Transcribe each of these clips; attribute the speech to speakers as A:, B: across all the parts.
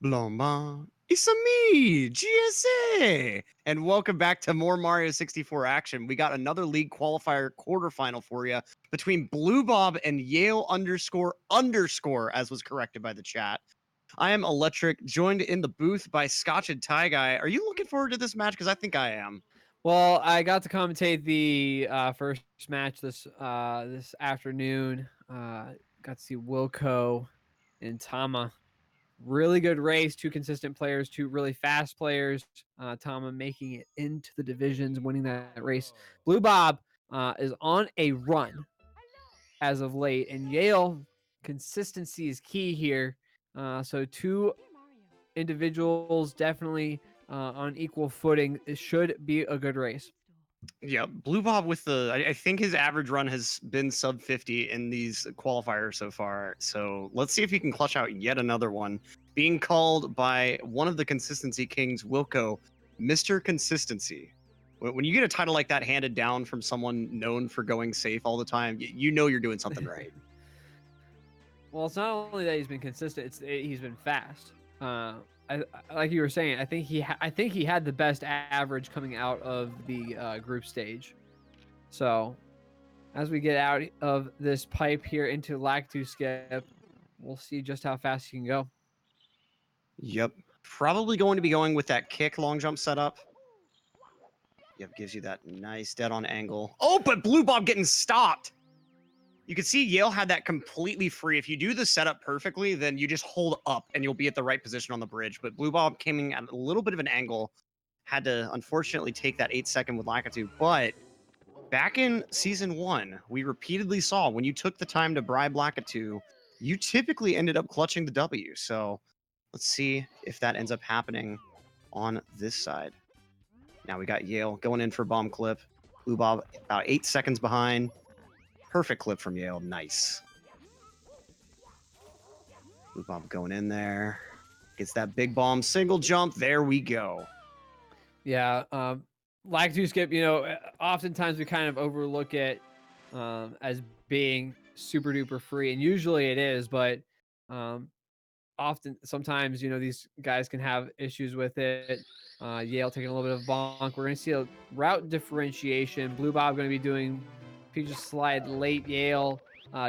A: Bloma, it's me, GSA, and welcome back to more Mario 64 action. We got another league qualifier quarterfinal for you between BlueBob and Yale __, as was corrected by the chat. I am Electric, joined in the booth by Scotch and Ty Guy. Are you looking forward to this match? Because I think I am.
B: Well, I got to commentate the first match this afternoon. Got to see Wilco and Tama. Really good race. Two consistent players, two really fast players. Tama making it into the divisions, winning that race. BlueBob is on a run as of late, and Yale consistency is key here. So two individuals definitely on equal footing. It should be a good race.
A: Yeah, BlueBob with I think his average run has been sub 50 in these qualifiers so far. So let's see if he can clutch out yet another one. Being called by one of the consistency kings, Wilco, Mr. Consistency. When you get a title like that handed down from someone known for going safe all the time, you know you're doing something right.
B: Well, it's not only that he's been consistent; he's been fast. Like you were saying, I think he had the best average coming out of the group stage. So, as we get out of this pipe here into Lactu Skip, we'll see just how fast he can go.
A: Yep, probably going to be going with that kick long jump setup. Yep, gives you that nice dead on angle. Oh, but BlueBob getting stopped. You can see Yale had that completely free. If you do the setup perfectly, then you just hold up and you'll be at the right position on the bridge. But BlueBob came in at a little bit of an angle, had to unfortunately take that 8-second with Lakitu. But back in season 1, we repeatedly saw when you took the time to bribe Lakitu, you typically ended up clutching the W. So let's see if that ends up happening on this side. Now we got Yale going in for bomb clip. BlueBob about 8 seconds behind. Perfect clip from Yale. Nice. BlueBob going in there. Gets that big bomb single jump. There we go.
B: Yeah. Lactu Skip, oftentimes we kind of overlook it as being super duper free, and usually it is, but sometimes these guys can have issues with it. Yale taking a little bit of bonk. We're going to see a route differentiation. BlueBob going to be doing Peach's slide late. Yale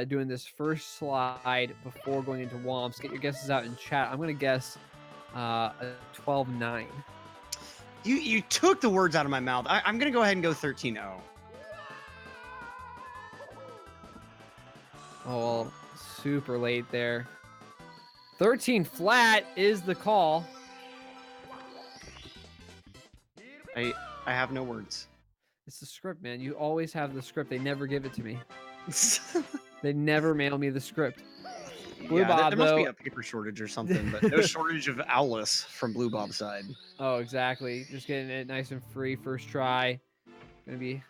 B: doing this first slide before going into Whomps. Get your guesses out in chat. I'm going to guess a 12-9.
A: You took the words out of my mouth. I'm going to go ahead and go 13-0.
B: Oh, well, super late there. 13 flat is the call.
A: I have no words.
B: It's the script, man. You always have the script. They never give it to me. They never mail me the script.
A: BlueBob, there must be a paper shortage or something, but no shortage of Owlus from BlueBob's side.
B: Oh, exactly. Just getting it nice and free first try. Gonna be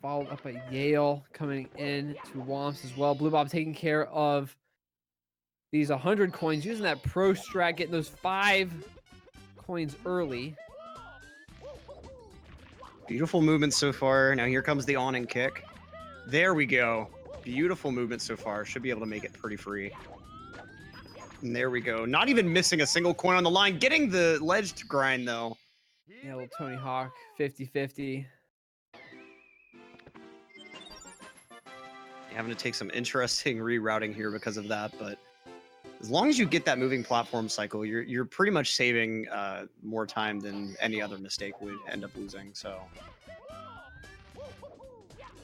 B: followed up by Yale coming in to Whomps as well. BlueBob taking care of these 100 coins, using that pro strat, getting those 5 coins early.
A: Beautiful movement so far. Now here comes the awning kick. There we go. Beautiful movement so far. Should be able to make it pretty free. And there we go. Not even missing a single coin on the line. Getting the ledge to grind, though.
B: Yeah, little Tony Hawk, 50-50.
A: Having to take some interesting rerouting here because of that, but as long as you get that moving platform cycle, you're pretty much saving more time than any other mistake would end up losing, so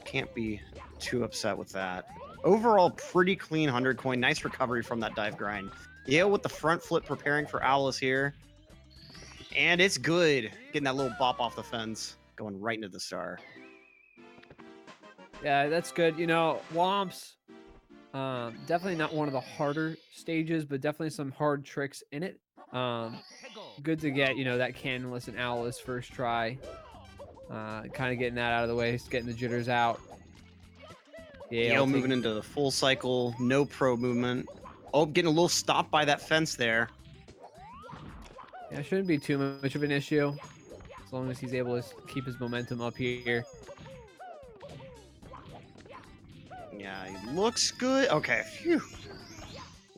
A: can't be too upset with that. Overall, pretty clean 100 coin. Nice recovery from that dive grind. Yale with the front flip preparing for Owlus here. And it's good. Getting that little bop off the fence. Going right into the star.
B: Yeah, that's good. Whomps, definitely not one of the harder stages, but definitely some hard tricks in it. Good to get, that Canonless and Owlus first try. Kind of getting that out of the way, getting the jitters out.
A: Yale moving into the full cycle, no pro movement. Oh, getting a little stopped by that fence there.
B: Yeah, it shouldn't be too much of an issue, as long as he's able to keep his momentum up here.
A: Yeah, he looks good. Okay, phew.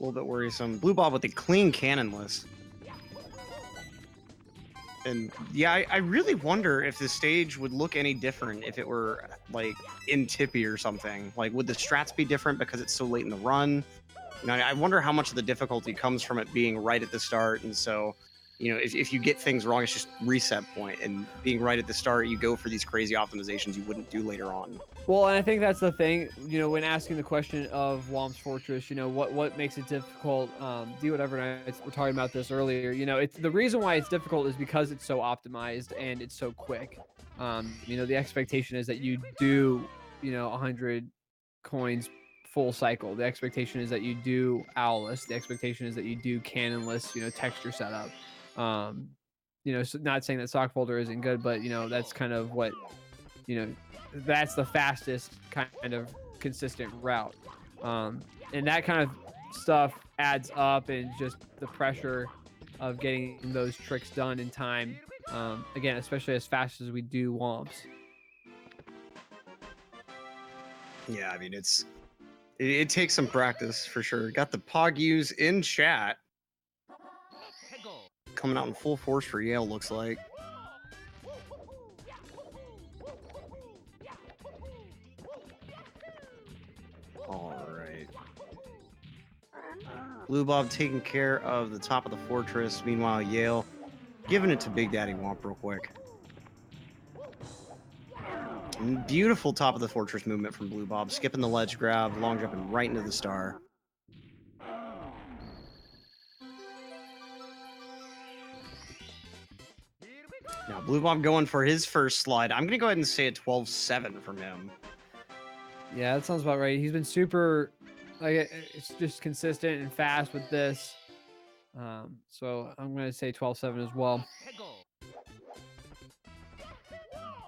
A: little bit worrisome. BlueBob with a clean cannonless. And yeah, I really wonder if the stage would look any different if it were like in Tippy or something. Like, would the strats be different because it's so late in the run? You know, I wonder how much of the difficulty comes from it being right at the start. And so, you know, if you get things wrong, it's just reset point. And being right at the start, you go for these crazy optimizations you wouldn't do later on.
B: Well, and I think that's the thing, you know, when asking the question of Whomp's Fortress, you know, what makes it difficult, do whatever, and we're talking about this earlier, you know, it's the reason why it's difficult is because it's so optimized and it's so quick. You know, the expectation is that you do, you know, 100 coins full cycle. The expectation is that you do owlless. The expectation is that you do cannonless, you know, texture setup. You know, so not saying that sock folder isn't good, but, you know, that's kind of what, you know, that's the fastest kind of consistent route. And that kind of stuff adds up, and just the pressure of getting those tricks done in time. Again, especially as fast as we do Whomps.
A: Yeah, I mean, it takes some practice for sure. Got the Pogyus in chat. Coming out in full force for Yale, looks like. All right. BlueBob taking care of the top of the fortress. Meanwhile, Yale giving it to Big Daddy Whomp real quick. Beautiful top of the fortress movement from BlueBob. Skipping the ledge grab, long jumping right into the star. Now, BlueBob going for his first slide. I'm going to go ahead and say a 12-7 from him.
B: Yeah, that sounds about right. He's been super, like, it's just consistent and fast with this. So I'm going to say 12-7 as well.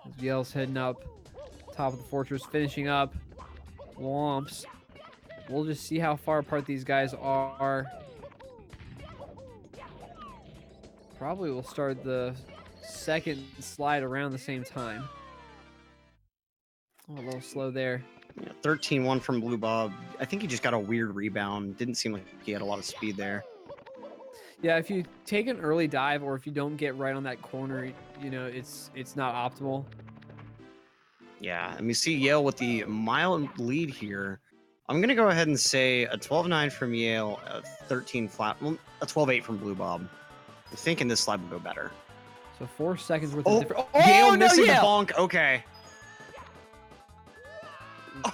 B: As Yale's heading up, top of the fortress, finishing up Whomps. We'll just see how far apart these guys are. Probably will start the second slide around the same time. Oh, a little slow there.
A: Yeah, 13-1 from BlueBob. I think he just got a weird rebound. Didn't seem like he had a lot of speed there.
B: Yeah, if you take an early dive, or if you don't get right on that corner, you know, it's not optimal.
A: Yeah, and we see Yale with the mild lead here. I'm going to go ahead and say a 12-9 from Yale, a 13 flat, well, a 12-8 from BlueBob. I'm thinking this slide will go better.
B: So 4 seconds worth of difference.
A: Oh, Yale
B: no,
A: missing
B: Yale!
A: the bonk. Okay. The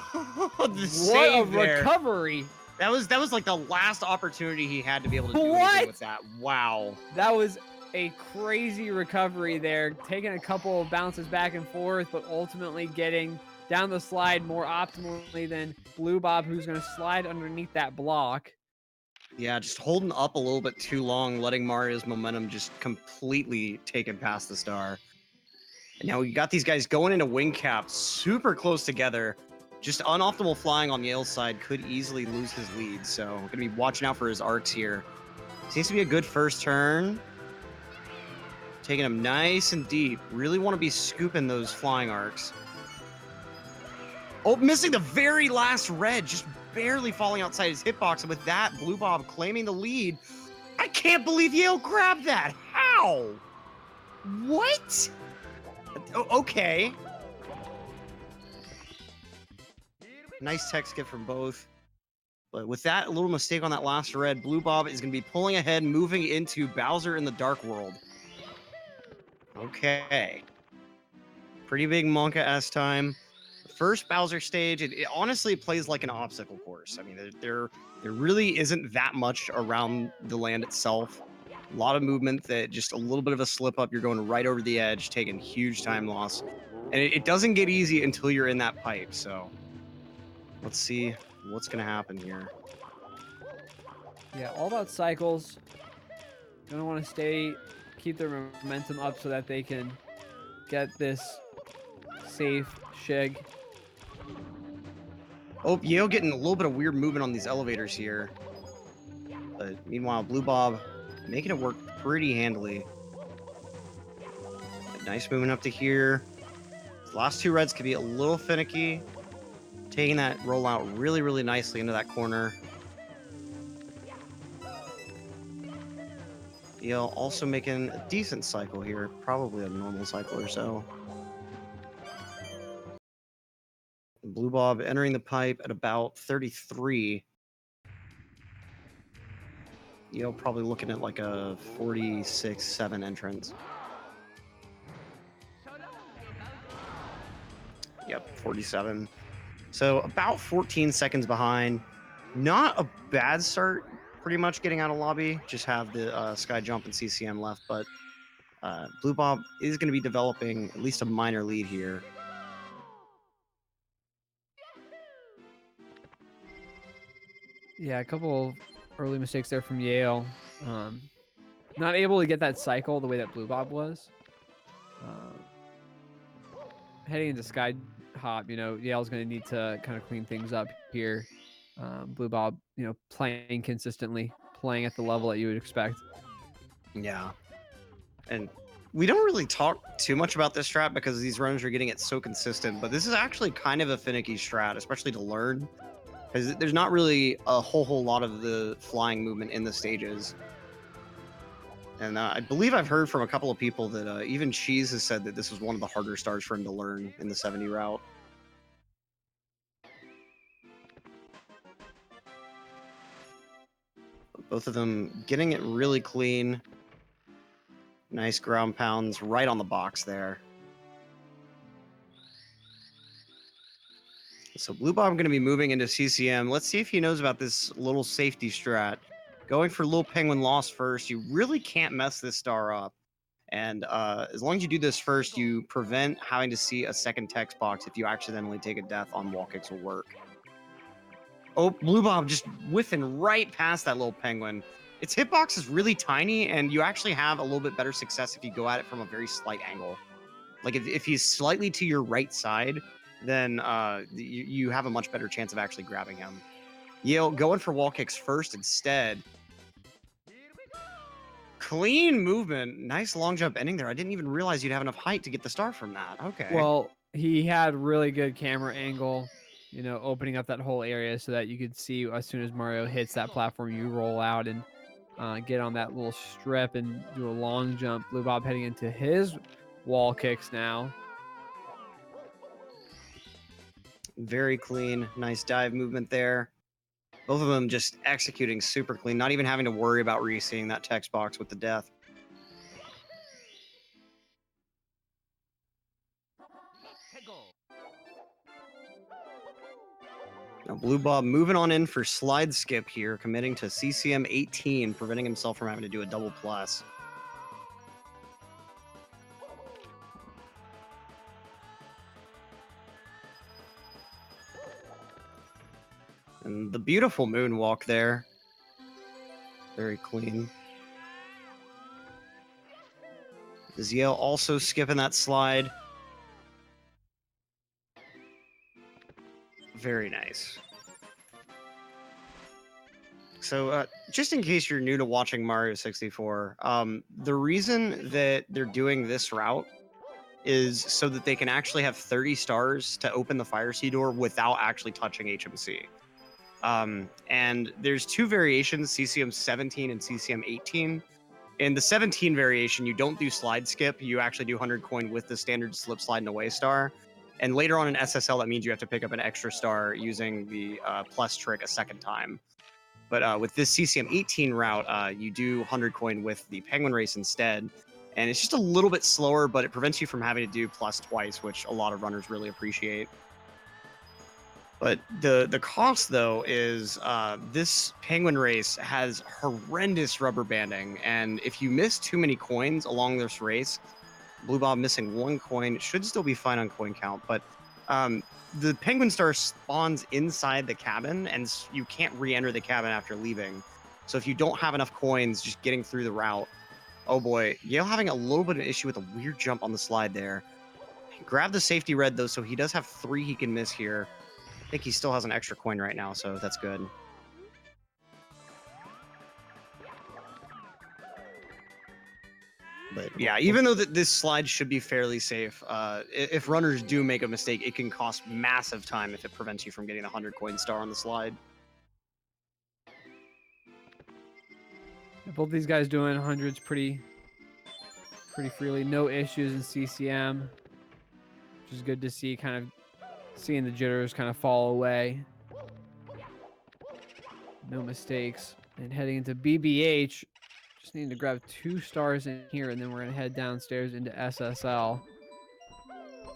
B: What
A: save
B: a
A: there.
B: recovery!
A: That was like the last opportunity he had to be able to do
B: What?
A: anything with that. Wow.
B: That was a crazy recovery there, taking a couple of bounces back and forth, but ultimately getting down the slide more optimally than BlueBob, who's going to slide underneath that block.
A: Yeah, just holding up a little bit too long, letting Mario's momentum just completely take him past the star. And now we got these guys going into wing cap, super close together. Just unoptimal flying on Yale's side could easily lose his lead, so we're gonna be watching out for his arcs here. Seems to be a good first turn. Taking him nice and deep. Really want to be scooping those flying arcs. Oh, missing the very last red, just barely falling outside his hitbox. And with that, BlueBob claiming the lead. I can't believe Yale grabbed that. How? What? Okay. Nice tech skip from both. But with that little mistake on that last red, BlueBob is going to be pulling ahead, moving into Bowser in the Dark World. Okay. Pretty big Monka-esque time. The first Bowser stage, it honestly plays like an obstacle course. I mean, there really isn't that much around the land itself. A lot of movement that just a little bit of a slip up, you're going right over the edge, taking huge time loss. And it doesn't get easy until you're in that pipe, so let's see what's going to happen here.
B: Yeah, all about cycles. Gonna want to keep their momentum up so that they can get this safe shig.
A: Oh, Yale getting a little bit of weird movement on these elevators here. But meanwhile, BlueBob making it work pretty handily. Nice movement up to here. The last two reds could be a little finicky. Taking that rollout really, really nicely into that corner. Yale also making a decent cycle here, probably a normal cycle or so. BlueBob entering the pipe at about 33. Yale probably looking at like a 46-7 entrance. Yep, 47. So about 14 seconds behind. Not a bad start, pretty much getting out of lobby. Just have the sky jump and CCM left, but BlueBob is going to be developing at least a minor lead here.
B: Yeah, a couple of early mistakes there from Yale. Not able to get that cycle the way that BlueBob was. Heading into Sky Hop, Yale's going to need to kind of clean things up here. BlueBob, playing consistently, playing at the level that you would expect.
A: Yeah. And we don't really talk too much about this strat because these runners are getting it so consistent, but this is actually kind of a finicky strat, especially to learn, because there's not really a whole lot of the flying movement in the stages. And I believe I've heard from a couple of people that even Cheese has said that this was one of the harder stars for him to learn in the 70 route. Both of them getting it really clean. Nice ground pounds right on the box there. So BlueBob going to be moving into CCM. Let's see if he knows about this little safety strat. Going for Little Penguin Lost first. You really can't mess this star up. And as long as you do this first, you prevent having to see a second text box if you accidentally take a death on wall kicks will work. Oh, BlueBob just whiffing right past that Little Penguin. Its hitbox is really tiny, and you actually have a little bit better success if you go at it from a very slight angle. Like if he's slightly to your right side, then you have a much better chance of actually grabbing him. Yale going for wall kicks first instead. Clean movement. Nice long jump ending there. I didn't even realize you'd have enough height to get the star from that. Okay.
B: Well, he had really good camera angle, opening up that whole area so that you could see as soon as Mario hits that platform, you roll out and get on that little strip and do a long jump. BlueBob heading into his wall kicks now.
A: Very clean. Nice dive movement there. Both of them just executing super clean, not even having to worry about re-seeing that text box with the death. Now BlueBob moving on in for slide skip here, committing to CCM 18, preventing himself from having to do a double plus. And the beautiful moonwalk there. Very clean. Yale also skipping that slide. Very nice. So just in case you're new to watching Mario 64, the reason that they're doing this route is so that they can actually have 30 stars to open the Fire Sea door without actually touching HMC. And there's two variations, CCM 17 and CCM 18. In the 17 variation, you don't do slide skip. You actually do 100 coin with the standard slip slide and away star. And later on in SSL, that means you have to pick up an extra star using the plus trick a second time. But with this CCM 18 route, you do 100 coin with the Penguin Race instead. And it's just a little bit slower, but it prevents you from having to do plus twice, which a lot of runners really appreciate. But the cost, though, is this Penguin Race has horrendous rubber banding. And if you miss too many coins along this race, BlueBob missing one coin should still be fine on coin count. But the Penguin Star spawns inside the cabin, and you can't re-enter the cabin after leaving. So if you don't have enough coins just getting through the route, oh boy, Yale having a little bit of issue with a weird jump on the slide there. Grab the safety red, though, so he does have 3 he can miss here. I think he still has an extra coin right now, so that's good. But yeah, even though this slide should be fairly safe, if runners do make a mistake, it can cost massive time if it prevents you from getting the 100 coin star on the slide.
B: Both these guys doing hundreds pretty freely. No issues in CCM, which is good to see. Kind of seeing the jitters kind of fall away. No mistakes. And heading into BBH, just need to grab 2 stars in here, and then we're going to head downstairs into SSL,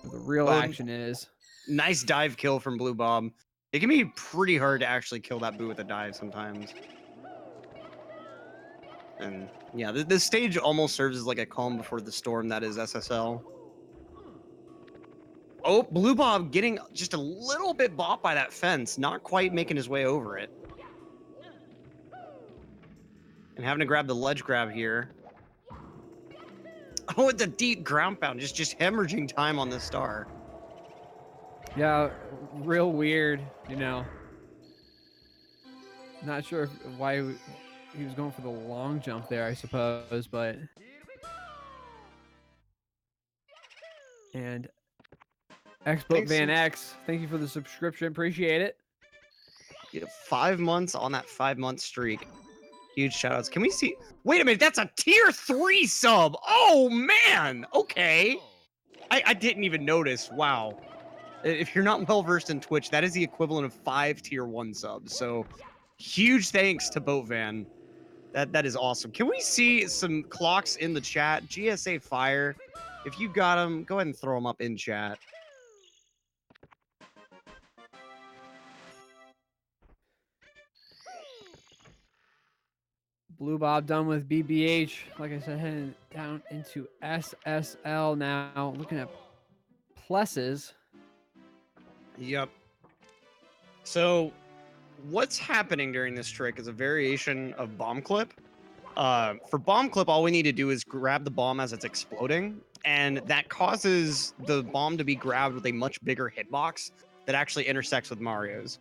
B: where the real action is.
A: Nice dive kill from BlueBob. It can be pretty hard to actually kill that boo with a dive sometimes. And yeah, this stage almost serves as like a calm before the storm that is SSL. Oh, BlueBob getting just a little bit bopped by that fence, not quite making his way over it. And having to grab the ledge grab here. Oh, it's a deep ground pound, just hemorrhaging time on this star.
B: Yeah, real weird, you know. Not sure why he was going for the long jump there, I suppose, but... And Xboat Van X, thank you for the subscription. Appreciate it.
A: You have 5 months on that 5-month streak. Huge shoutouts. Can we see? Wait a minute, that's a tier 3 sub. Oh man. Okay. I didn't even notice. Wow. If you're not well versed in Twitch, that is the equivalent of 5 tier 1 subs. So huge thanks to Boatvan. That is awesome. Can we see some clocks in the chat? GSA Fire. If you got them, go ahead and throw them up in chat.
B: BlueBob done with BBH. Like I said, heading down into SSL now. Looking at pluses.
A: Yep. So what's happening during this trick is a variation of bomb clip. For bomb clip, all we need to do is grab the bomb as it's exploding, and that causes the bomb to be grabbed with a much bigger hitbox that actually intersects with Mario's.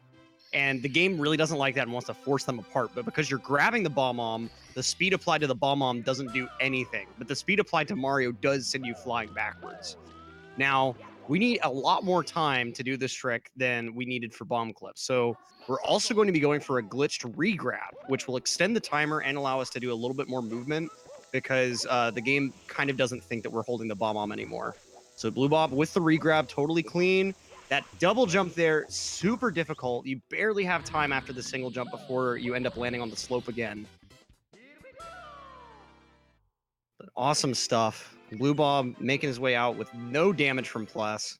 A: And the game really doesn't like that and wants to force them apart. But because you're grabbing the Bob-omb, the speed applied to the Bob-omb doesn't do anything. But the speed applied to Mario does send you flying backwards. Now, we need a lot more time to do this trick than we needed for bomb clip. So we're also going to be going for a glitched re-grab, which will extend the timer and allow us to do a little bit more movement because the game kind of doesn't think that we're holding the Bob-omb anymore. So BlueBob with the re-grab, totally clean. That double jump there, super difficult. You barely have time after the single jump before you end up landing on the slope again. But awesome stuff. BlueBob making his way out with no damage from plus.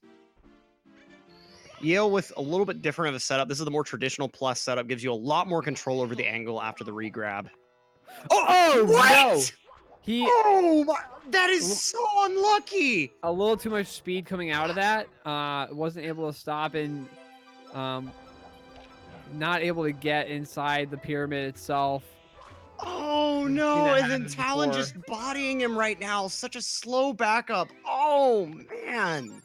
A: Yale with a little bit different of a setup. This is the more traditional plus setup. Gives you a lot more control over the angle after the re-grab.
B: Oh,
A: what?
B: No!
A: Oh my, that is so unlucky.
B: A little too much speed coming out of that. Wasn't able to stop and not able to get inside the pyramid itself.
A: Oh no, and then Talon just bodying him right now. Such a slow backup. Oh man.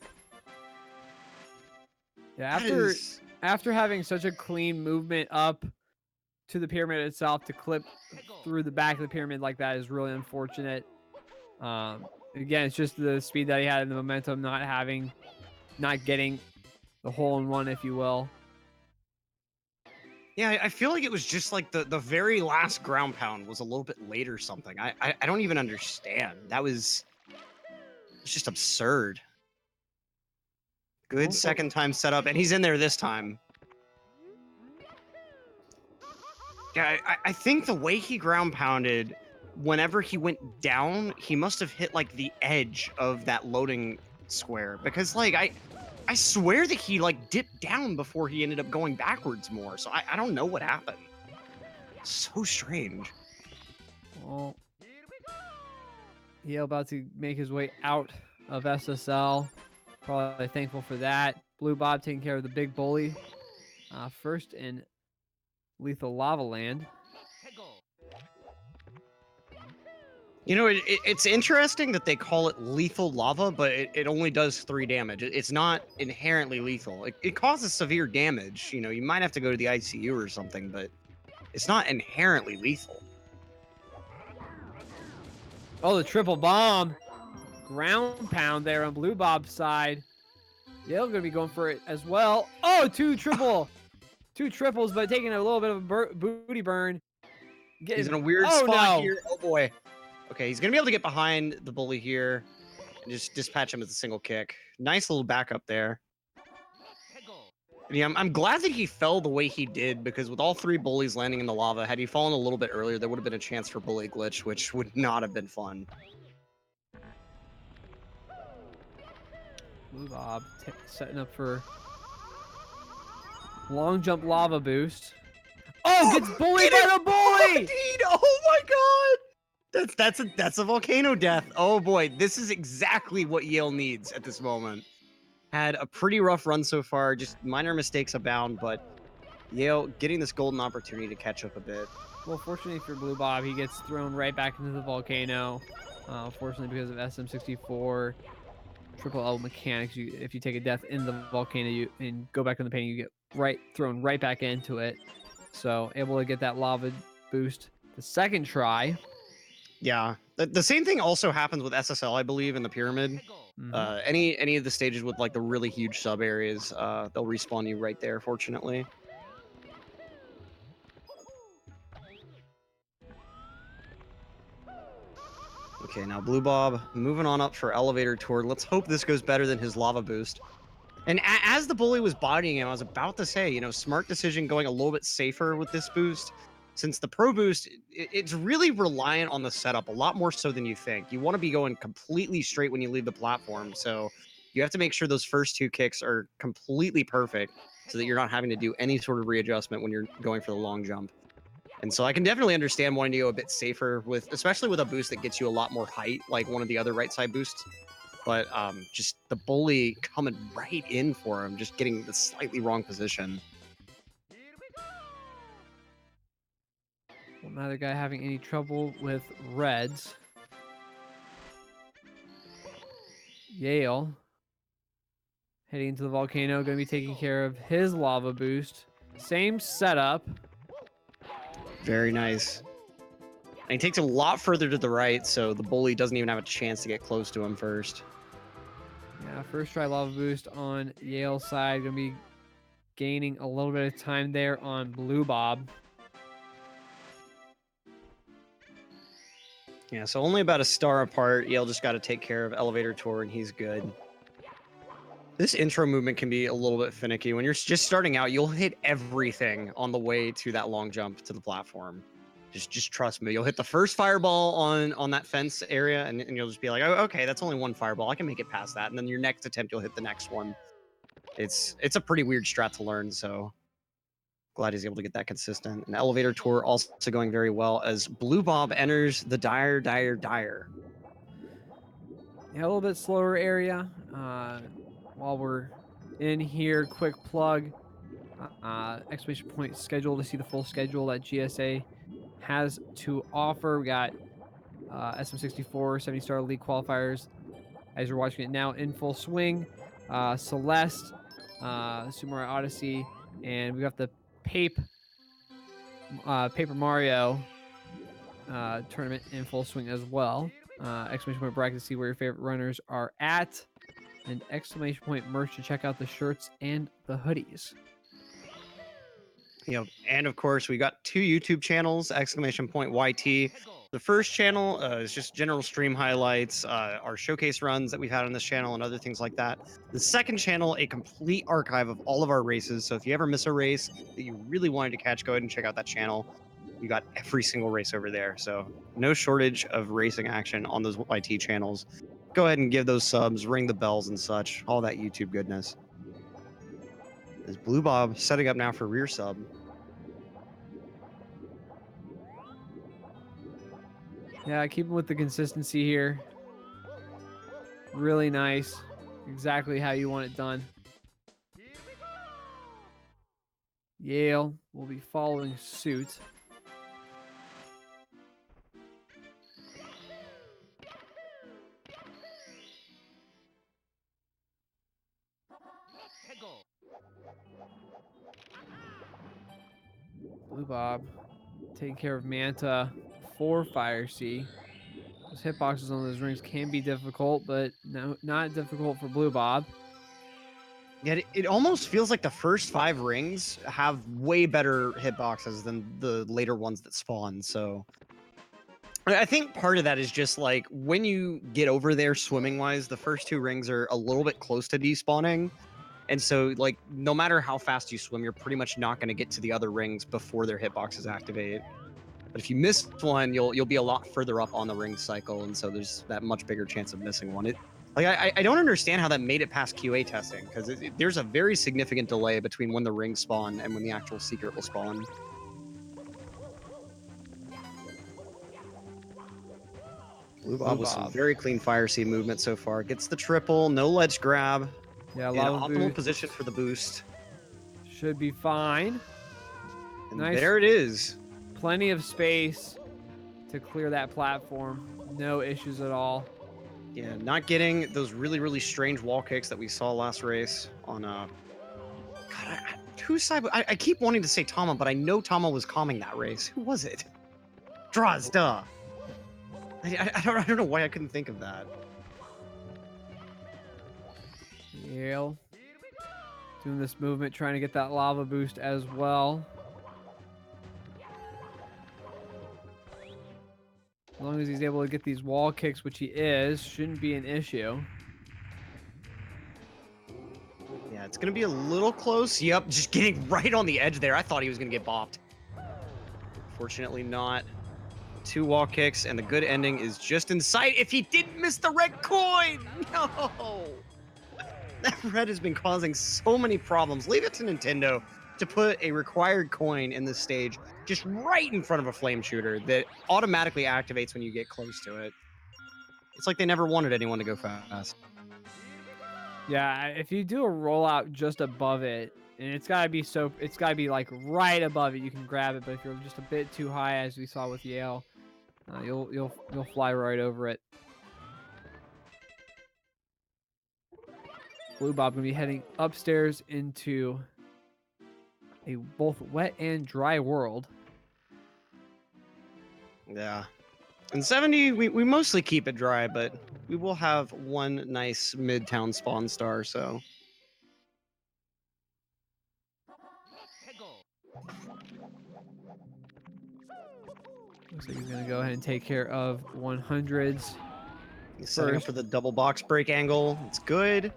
B: Yeah, after having such a clean movement up to the pyramid itself, to clip through the back of the pyramid like that is really unfortunate. Again, it's just the speed that he had and the momentum not getting the hole-in-one, if you will.
A: Yeah, I feel like it was just like the very last ground pound was a little bit late or something. I don't even understand. It's just absurd. Good second time setup, and he's in there this time. Yeah, I think the way he ground pounded, whenever he went down, he must have hit like the edge of that loading square. Because like I swear that he like dipped down before he ended up going backwards more. So I don't know what happened. So strange.
B: Well, Yale about to make his way out of SSL. Probably thankful for that. BlueBob taking care of the big bully. First in Lethal Lava Land.
A: You know, it's interesting that they call it lethal lava, but it only does 3 damage. It's not inherently lethal. It causes severe damage. You know, you might have to go to the ICU or something, but it's not inherently lethal.
B: Oh, the triple bomb. Ground pound there on BlueBob's side. Yale going to be going for it as well. Oh, two triples, but taking a little bit of a booty burn.
A: He's in a weird
B: Oh,
A: spot
B: no.
A: here. Oh boy. Okay, he's gonna be able to get behind the bully here and just dispatch him with a single kick. Nice little backup there. And yeah, I'm glad that he fell the way he did, because with all three bullies landing in the lava, had he fallen a little bit earlier, there would have been a chance for bully glitch, which would not have been fun.
B: BlueBob setting up for long jump lava boost. Oh, gets bullied by the bully!
A: Indeed. Oh my god! That's a volcano death. Oh boy, this is exactly what Yale needs at this moment. Had a pretty rough run so far, just minor mistakes abound, but Yale getting this golden opportunity to catch up a bit.
B: Well, fortunately for BlueBob, he gets thrown right back into the volcano. Fortunately, because of SM64 triple L mechanics, if you take a death in the volcano and go back in the paint, you get thrown right back into it. So able to get that lava boost the second try.
A: Yeah, the same thing also happens with SSL, I believe, in the pyramid. Any of the stages with like the really huge sub areas, they'll respawn you right there, fortunately. Okay, now BlueBob moving on up for elevator tour. Let's hope this goes better than his lava boost. And as the bully was bodying him, I was about to say, you know, smart decision going a little bit safer with this boost. Since the pro boost, it's really reliant on the setup a lot more so than you think. You want to be going completely straight when you leave the platform. So you have to make sure those first two kicks are completely perfect so that you're not having to do any sort of readjustment when you're going for the long jump. And so I can definitely understand wanting to go a bit safer with, especially with a boost that gets you a lot more height, like one of the other right side boosts. But just the bully coming right in for him, just getting the slightly wrong position.
B: Well, neither guy having any trouble with reds. Yale heading into the volcano, going to be taking care of his lava boost. Same setup.
A: Very nice. And he takes a lot further to the right, so the bully doesn't even have a chance to get close to him first.
B: Yeah, first try lava boost on Yale's side. Going to be gaining a little bit of time there on BlueBob.
A: Yeah, so only about a star apart. Yale just got to take care of elevator tour, and he's good. This intro movement can be a little bit finicky. When you're just starting out, you'll hit everything on the way to that long jump to the platform. Just trust me. You'll hit the first fireball on that fence area, and you'll just be like, oh, okay, that's only one fireball. I can make it past that. And then your next attempt, you'll hit the next one. It's a pretty weird strat to learn, so glad he's able to get that consistent. An elevator tour also going very well as BlueBob enters the dire.
B: Yeah, a little bit slower area. While we're in here, quick plug. Exclamation point schedule to see the full schedule that GSA has to offer. We got SM64 70-star league qualifiers as you're watching it now in full swing. Celeste, Super Mario Odyssey, and we got the Paper Mario tournament in full swing as well. Exclamation point bracket to see where your favorite runners are at, and exclamation point merch to check out the shirts and the hoodies.
A: You know, and of course we got two YouTube channels, exclamation point YT. The first channel is just general stream highlights, our showcase runs that we've had on this channel and other things like that. The second channel, a complete archive of all of our races. So if you ever miss a race that you really wanted to catch, go ahead and check out that channel. We got every single race over there. So no shortage of racing action on those YT channels. Go ahead and give those subs, ring the bells and such, all that YouTube goodness. Is BlueBob setting up now for rear sub?
B: Yeah, keeping with the consistency here. Really nice. Exactly how you want it done. Yale will be following suit. BlueBob taking care of Manta for Fire C. Those hitboxes on those rings can be difficult, but no, not difficult for BlueBob.
A: Yet it almost feels like the first 5 rings have way better hitboxes than the later ones that spawn. So I think part of that is just like when you get over there swimming wise, the first 2 rings are a little bit close to despawning. And so like no matter how fast you swim, you're pretty much not going to get to the other rings before their hitboxes activate. But if you miss one, you'll be a lot further up on the ring cycle, and so there's that much bigger chance of missing one. I don't understand how that made it past QA testing because there's a very significant delay between when the rings spawn and when the actual secret will spawn. BlueBob with some
B: BlueBob.
A: very clean fire seed movement so far. Gets the triple, no ledge grab.
B: Yeah,
A: In
B: lava
A: optimal
B: boost
A: position for the boost.
B: should be fine.
A: And
B: Nice.
A: there it is.
B: Plenty of space to clear that platform. No issues at all.
A: Yeah, not getting those really, really strange wall kicks that we saw last race on God, whose side? I keep wanting to say Tama, but I know Tama was calming that race. Who was it? Draws, duh. I don't know why I couldn't think of that.
B: Yale doing this movement, trying to get that lava boost as well. As long as he's able to get these wall kicks, which he is, shouldn't be an issue.
A: Yeah, it's going to be a little close. Yep, just getting right on the edge there. I thought he was going to get bopped. Fortunately not. 2 wall kicks, and the good ending is just in sight if he didn't miss the red coin! No! That red has been causing so many problems. Leave it to Nintendo to put a required coin in this stage just right in front of a flame shooter that automatically activates when you get close to it. It's like they never wanted anyone to go fast.
B: Yeah, if you do a rollout just above it, and it's gotta be like right above it, you can grab it. But if you're just a bit too high, as we saw with Yale, you'll fly right over it. BlueBob gonna be heading upstairs into a both wet and dry world.
A: Yeah. In 70, we mostly keep it dry, but we will have one nice midtown spawn star, so.
B: Looks like he's gonna go ahead and take care of 100s.
A: He's setting up for the double box break angle. It's good.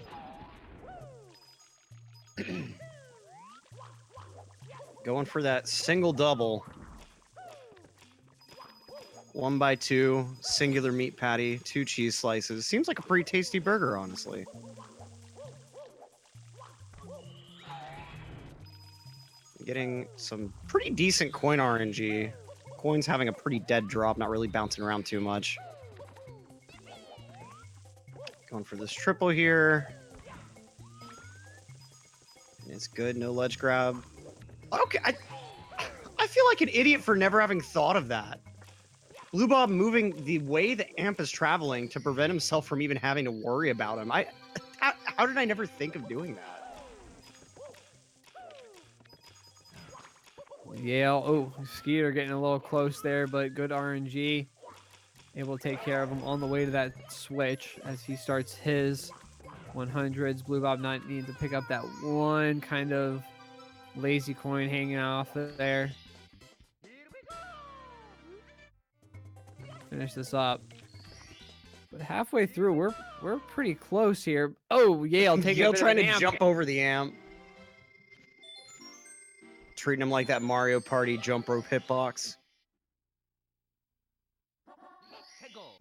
A: Going for that single double. 1x2, singular meat patty, 2 cheese slices. Seems like a pretty tasty burger, honestly. Getting some pretty decent coin RNG. Coin's having a pretty dead drop, not really bouncing around too much. Going for this triple here. It's good, no ledge grab. Okay, I feel like an idiot for never having thought of that. BlueBob moving the way the amp is traveling to prevent himself from even having to worry about him. How did I never think of doing that?
B: Yale. Oh, Skeeter getting a little close there, but good RNG. Able to take care of him on the way to that switch as he starts his 100s. BlueBob not needing to pick up that one kind of lazy coin hanging off there. Finish this up. But halfway through, we're pretty close here. Oh, Yale taking
A: Yale trying to
B: amp.
A: jump over the amp. Treating him like that Mario Party jump rope hitbox.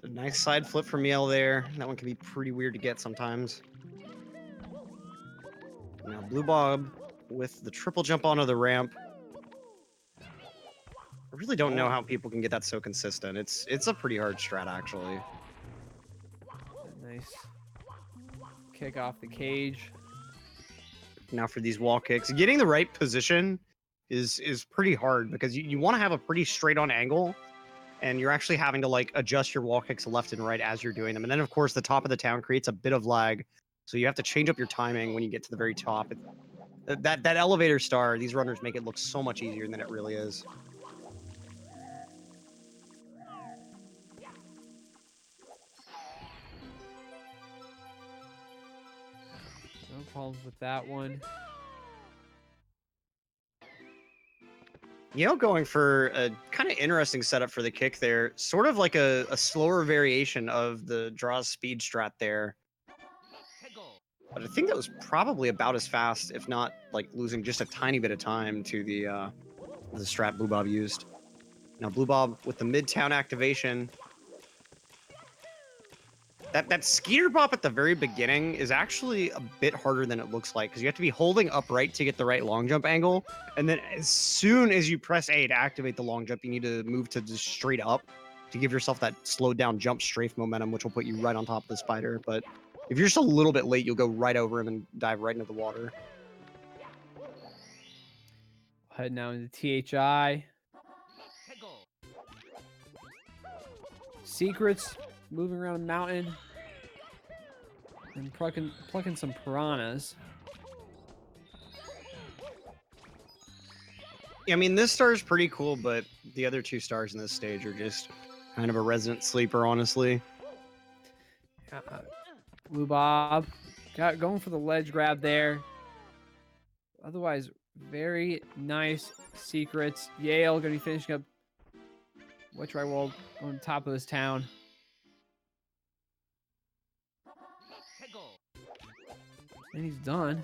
A: A nice side flip from Yale there. That one can be pretty weird to get sometimes. Now BlueBob with the triple jump onto the ramp. I really don't know how people can get that so consistent. It's a pretty hard strat, actually.
B: Nice kick off the cage.
A: Now for these wall kicks, getting the right position is pretty hard because you want to have a pretty straight on angle, and you're actually having to like adjust your wall kicks left and right as you're doing them. And then of course the top of the town creates a bit of lag, so you have to change up your timing when you get to the very top. That elevator star, these runners make it look so much easier than it really is.
B: problems with that one.
A: Yale going for a kind of interesting setup for the kick there. Sort of like a slower variation of the draw speed strat there. But I think that was probably about as fast, if not like losing just a tiny bit of time to the strat BlueBob used. Now BlueBob with the Midtown activation. That Skeeter Bop at the very beginning is actually a bit harder than it looks like, because you have to be holding upright to get the right long jump angle, and then as soon as you press A to activate the long jump, you need to move to just straight up to give yourself that slowed down jump strafe momentum, which will put you right on top of the spider. But if you're just a little bit late, you'll go right over him and dive right into the water.
B: Head now into THI. Secrets, moving around the mountain. And plucking some piranhas.
A: I mean, this star is pretty cool, but the other two stars in this stage are just kind of a resident sleeper, honestly.
B: BlueBob going for the ledge grab there. Otherwise, very nice secrets. Yale going to be finishing up Which Right World on top of this town. And he's done.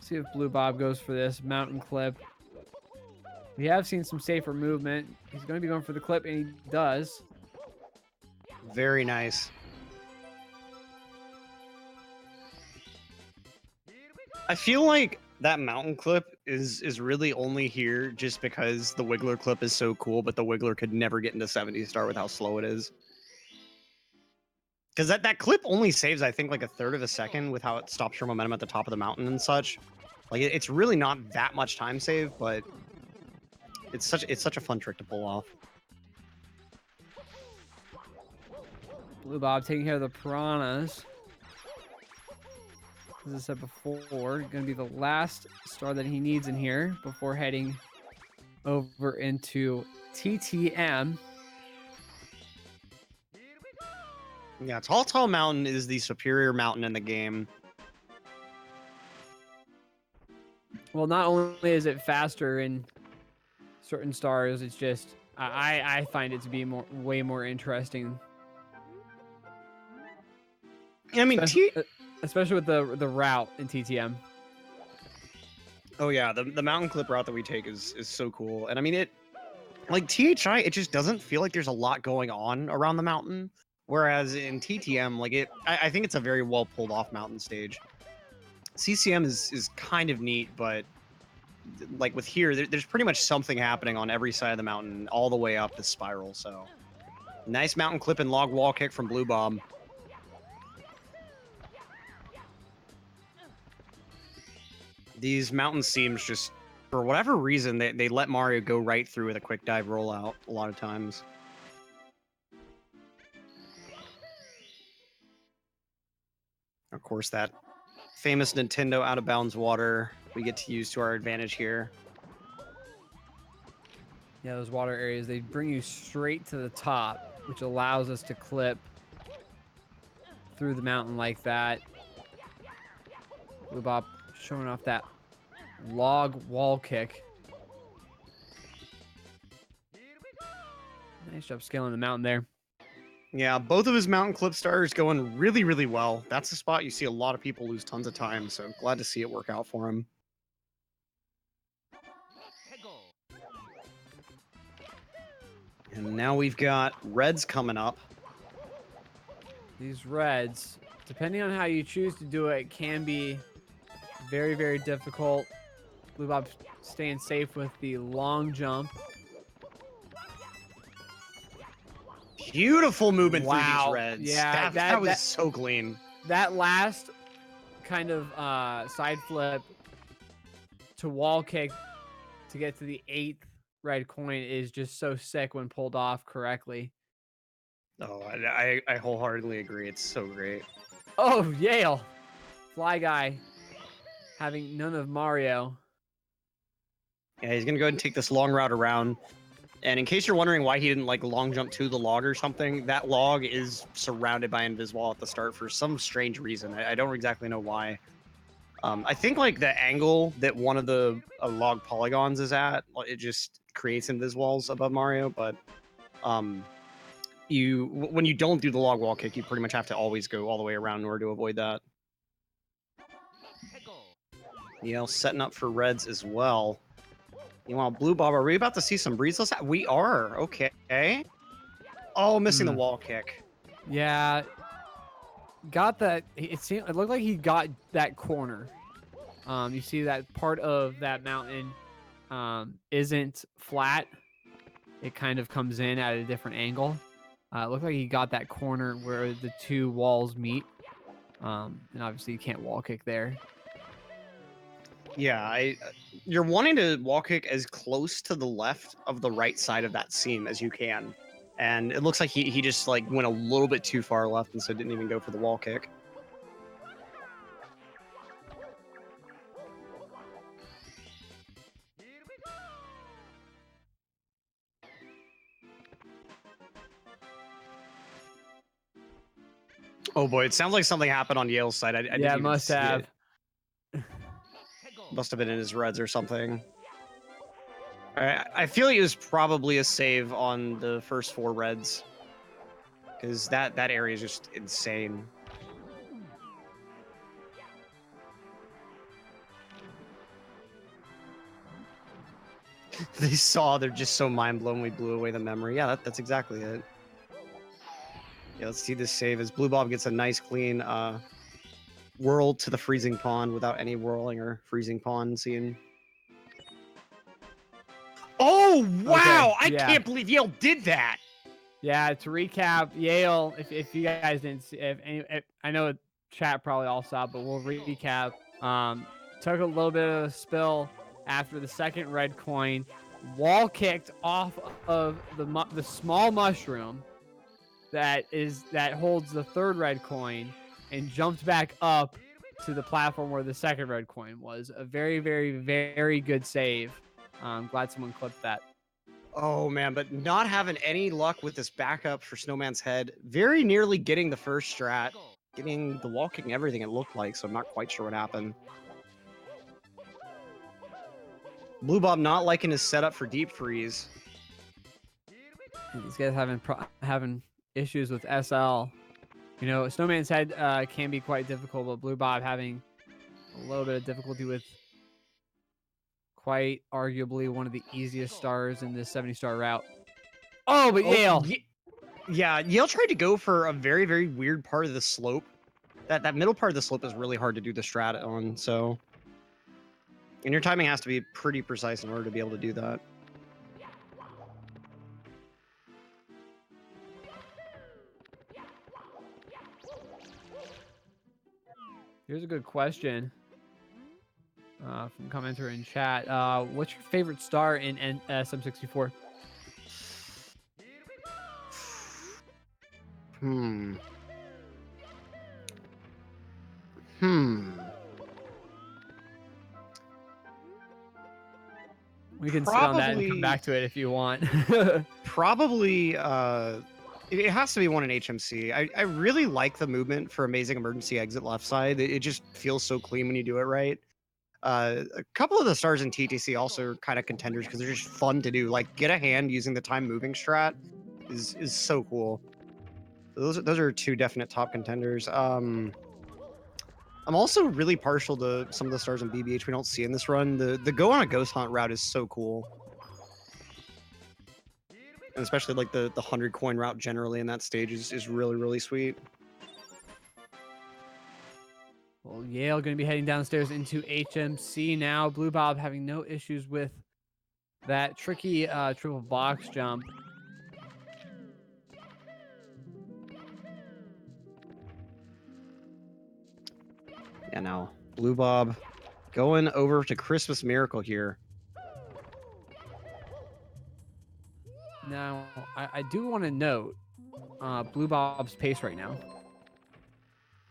B: See if BlueBob goes for this mountain clip. We have seen some safer movement. He's going to be going for the clip, and he does.
A: Very nice. I feel like that mountain clip is really only here just because the Wiggler clip is so cool, but the Wiggler could never get into 70 star with how slow it is. Because that clip only saves, I think, like a third of a second with how it stops your momentum at the top of the mountain and such. Like it's really not that much time save, but it's such a fun trick to pull off.
B: BlueBob taking care of the piranhas. As I said before, going to be the last star that he needs in here before heading over into TTM.
A: Yeah, Tall Mountain is the superior mountain in the game.
B: Well, not only is it faster in certain stars, it's just I find it to be way more interesting.
A: I mean,
B: especially with the route in TTM.
A: Oh yeah, the mountain clip route that we take is so cool. And I mean, it like THI, it just doesn't feel like there's a lot going on around the mountain. Whereas in TTM, like I think it's a very well pulled off mountain stage. CCM is kind of neat, but like with here, there's pretty much something happening on every side of the mountain all the way up the spiral. So nice mountain clip and log wall kick from BlueBob. These mountain seams just, for whatever reason, they let Mario go right through with a quick dive rollout a lot of times. Of course, that famous Nintendo out of bounds water we get to use to our advantage here.
B: Yeah, those water areas, they bring you straight to the top, which allows us to clip through the mountain like that. BlueBob showing off that log wall kick. Nice job scaling the mountain there.
A: Yeah, both of his mountain clip stars going really, really well. That's a spot you see a lot of people lose tons of time, so glad to see it work out for him. And now we've got reds coming up.
B: These reds, depending on how you choose to do it, can be very, very difficult. BlueBob staying safe with the long jump.
A: Beautiful movement through these reds.
B: Yeah,
A: that was so clean.
B: That last kind of side flip to wall kick to get to the 8th red coin is just so sick when pulled off correctly.
A: Oh, I wholeheartedly agree. It's so great.
B: Oh, Yale. Fly Guy having none of Mario.
A: Yeah, he's going to go ahead and take this long route around. And in case you're wondering why he didn't like long jump to the log or something, that log is surrounded by invis-wall at the start for some strange reason. I don't exactly know why. I think like the angle that one of the log polygons is at, it just creates invis-walls above Mario. But when you don't do the log wall kick, you pretty much have to always go all the way around in order to avoid that. Yale setting up for reds as well. You want BlueBob? Are we about to see some breeze? We are. Okay. Oh, missing the wall kick.
B: Yeah. Got that. It looked like he got that corner. You see that part of that mountain isn't flat. It kind of comes in at a different angle. It looked like he got that corner where the two walls meet. And obviously you can't wall kick there.
A: Yeah, you're wanting to wall kick as close to the left of the right side of that seam as you can. And it looks like he just like went a little bit too far left and so didn't even go for the wall kick. Oh boy, it sounds like something happened on Yale's side. I didn't even
B: must
A: see
B: have.
A: it. Must have been in his reds or something. I feel like it was probably a save on the first 4 reds. Because that area is just insane. They saw, they're just so mind blown we blew away the memory. Yeah, that's exactly it. Yeah, let's see this save as BlueBob gets a nice clean whirl to the freezing pond without any whirling or freezing pond scene. Oh wow!
B: Okay, yeah.
A: I can't believe Yale did that.
B: Yeah, to recap, Yale. If you guys didn't see, if I know chat probably all saw, but we'll recap. Took a little bit of a spill after the second red coin, wall kicked off of the small mushroom that holds the third red coin, and jumped back up to the platform where the second red coin was. A very, very, very good save. Glad someone clipped that.
A: Oh man, but not having any luck with this backup for Snowman's head. Very nearly getting the first strat, getting the wall kicking, everything it looked like, so I'm not quite sure what happened. BlueBob not liking his setup for deep freeze.
B: These guys having issues with SL. You know, Snowman's head can be quite difficult, but BlueBob having a little bit of difficulty with quite arguably one of the easiest stars in this 70-star route. Oh, but Yale.
A: Yeah, Yale tried to go for a very, very weird part of the slope. That middle part of the slope is really hard to do the strat on, so... And your timing has to be pretty precise in order to be able to do that.
B: Here's a good question from a commenter in chat. What's your favorite star in SM64? We can sit on that and come back to it if you want.
A: Probably, it has to be one in HMC. I really like the movement for Amazing Emergency Exit left side. It just feels so clean when you do it right. A couple of the stars in TTC also are kind of contenders because they're just fun to do. Like, get a hand using the time moving strat is so cool. So those are 2 definite top contenders. I'm also really partial to some of the stars in BBH we don't see in this run. The go on a ghost hunt route is so cool. And especially like the 100 coin route generally in that stage is really, really sweet.
B: Well, Yale going to be heading downstairs into HMC now. BlueBob having no issues with that tricky triple box jump.
A: Yeah, now BlueBob going over to Christmas Miracle here.
B: Now, I do want to note BlueBob's pace right now.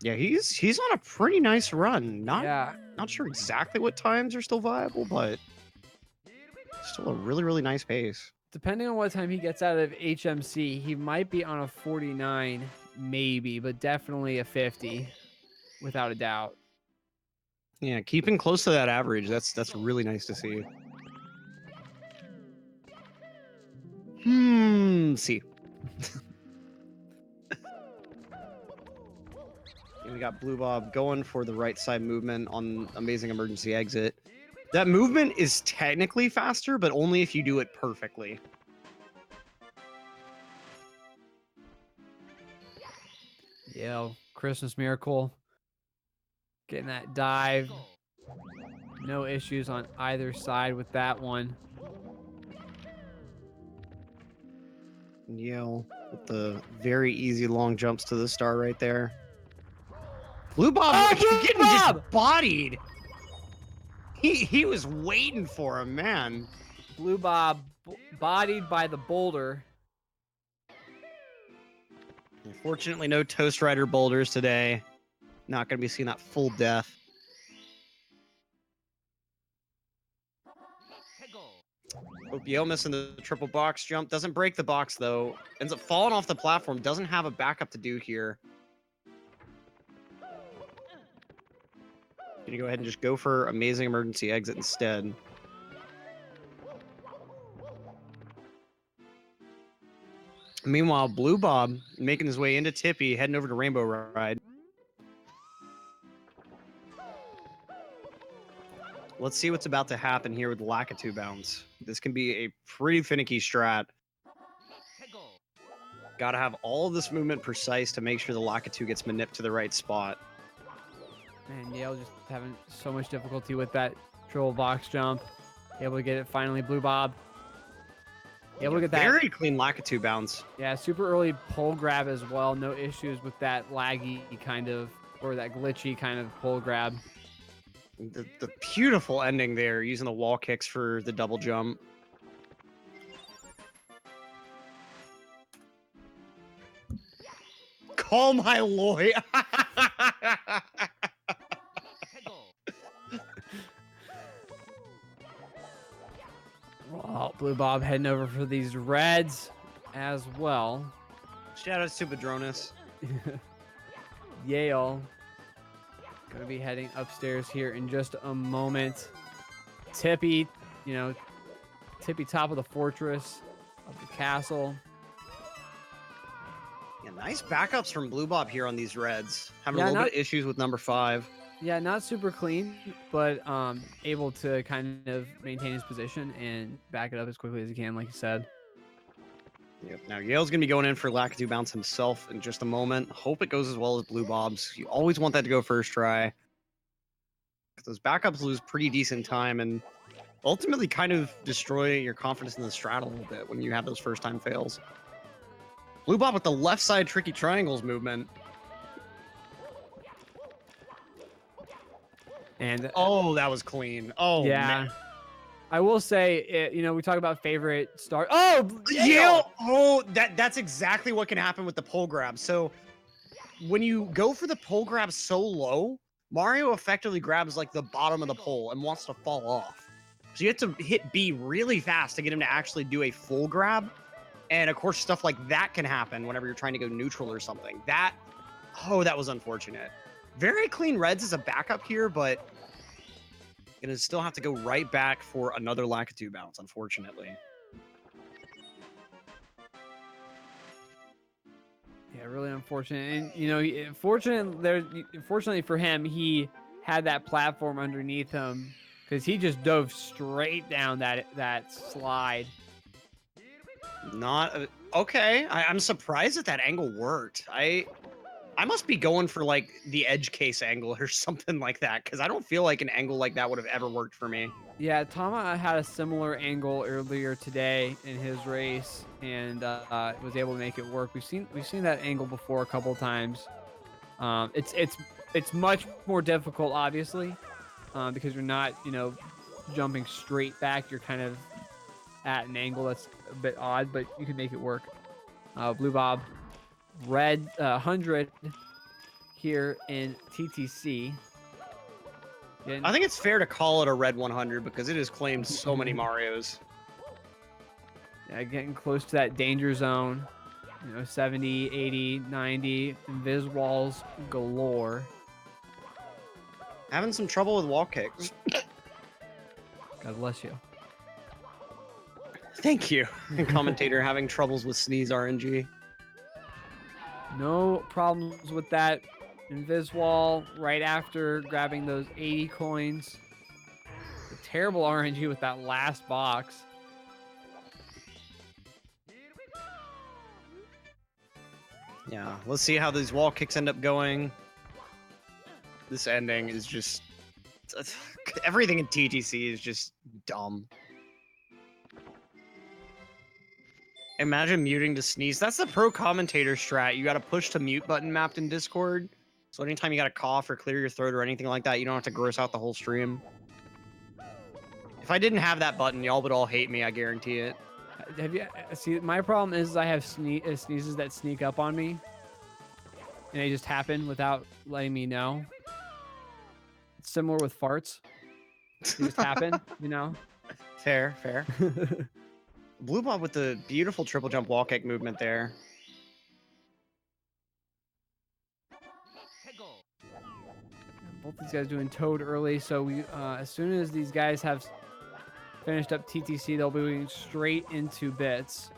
A: Yeah, he's on a pretty nice run.
B: Not
A: sure exactly what times are still viable, but still a really, really nice pace.
B: depending on what time he gets out of HMC, he might be on a 49, maybe, but definitely a 50, without a doubt.
A: Yeah, keeping close to that average. That's really nice to see. See. We got BlueBob going for the right side movement on Amazing Emergency Exit. That movement is technically faster, but only if you do it perfectly.
B: Yeah, Christmas Miracle. Getting that dive. No issues on either side with that one.
A: Yale with the very easy long jumps to the star right there. BlueBob getting just bodied. He was waiting for him, man.
B: BlueBob bodied by the boulder.
A: Unfortunately, no Toast Rider boulders today. Not going to be seeing that full death. Yale missing the triple box jump. Doesn't break the box, though. Ends up falling off the platform. Doesn't have a backup to do here. Gonna go ahead and just go for Amazing Emergency Exit instead. Meanwhile, BlueBob making his way into Tippy, heading over to Rainbow Ride. Let's see what's about to happen here with Lakitu bounce. This can be a pretty finicky strat. Gotta have all of this movement precise to make sure the Lakitu gets manip to the right spot.
B: Man, Yale just having so much difficulty with that triple box jump. Able to get it finally, BlueBob. Able to get that.
A: Very clean Lakitu bounce.
B: Yeah, super early pole grab as well. No issues with that laggy kind of, or that glitchy kind of pole grab.
A: The beautiful ending there, using the wall kicks for the double jump. Call my lawyer.
B: Well, BlueBob heading over for these reds as well.
A: Shout out to Padronis.
B: Yale gonna be heading upstairs here in just a moment. Tippy, Tippy top of the fortress of the castle.
A: Yeah, nice backups from BlueBob here on these reds. Having
B: Yeah,
A: a little bit of issues with number 5.
B: Yeah, not super clean, but able to kind of maintain his position and back it up as quickly as he can, like you said.
A: Yep. Now Yale's gonna be going in for Lakitu bounce himself in just a moment. Hope it goes as well as BlueBob's. You always want that to go first try. Those backups lose pretty decent time and ultimately kind of destroy your confidence in the strat a little bit when you have those first time fails. BlueBob with the left side tricky triangles movement.
B: And
A: oh, that was clean. Oh,
B: yeah.
A: man.
B: I will say, we talk about favorite star. Oh,
A: Yale! Oh, that's exactly what can happen with the pole grab. So when you go for the pole grab so low, Mario effectively grabs like the bottom of the pole and wants to fall off. So you have to hit B really fast to get him to actually do a full grab. And of course, stuff like that can happen whenever you're trying to go neutral or something. That was unfortunate. Very clean reds as a backup here, but gonna still have to go right back for another Lakitu bounce, unfortunately.
B: Yeah, really unfortunate. And fortunately for him, he had that platform underneath him because he just dove straight down that slide.
A: Okay. I'm surprised that angle worked. I must be going for like the edge case angle or something like that because I don't feel like an angle like that would have ever worked for me.
B: Yeah, Tama had a similar angle earlier today in his race and was able to make it work. We've seen that angle before a couple times. It's much more difficult, obviously, because you're not jumping straight back. You're kind of at an angle that's a bit odd, but you can make it work. BlueBob, red 100 here in TTC.
A: I think it's fair to call it a red 100 because it has claimed so many Marios.
B: Yeah, getting close to that danger zone. 70, 80, 90, invis walls galore.
A: Having some trouble with wall kicks.
B: God bless you.
A: Thank you. Commentator having troubles with sneeze RNG.
B: No problems with that. Invis wall right after grabbing those 80 coins. The terrible RNG with that last box.
A: Yeah, let's see how these wall kicks end up going. This ending is just... everything in TTC is just dumb. Imagine muting to sneeze. That's the pro commentator strat. You got to push to mute button mapped in Discord. So anytime you got to cough or clear your throat or anything like that, you don't have to gross out the whole stream. If I didn't have that button, y'all would all hate me, I guarantee it.
B: Have you see? My problem is I have sneezes that sneak up on me, and they just happen without letting me know. It's similar with farts; they just happen,
A: Fair, fair. BlueBob with the beautiful triple jump wall kick movement there.
B: Both these guys doing Toad early, so we as soon as these guys have finished up TTC, they'll be moving straight into bits.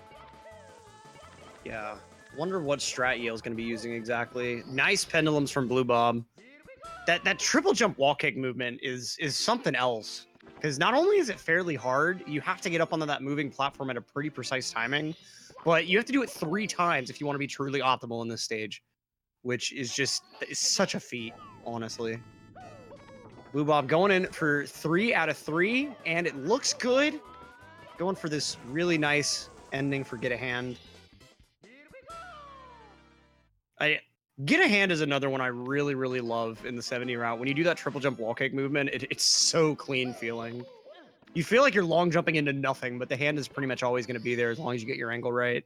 A: Yeah. Wonder what strat Yale's going to be using exactly. Nice pendulums from BlueBob. That triple jump wall kick movement is something else. Because not only is it fairly hard, you have to get up onto that moving platform at a pretty precise timing, but you have to do it 3 times if you want to be truly optimal in this stage, which is just such a feat, honestly. BlueBob going in for 3 out of 3, and it looks good. Going for this really nice ending for Get a Hand. Get a Hand is another one I really, really love in the 70 route. When you do that triple jump wall kick movement, it's so clean feeling. You feel like you're long jumping into nothing, but the hand is pretty much always going to be there as long as you get your angle right.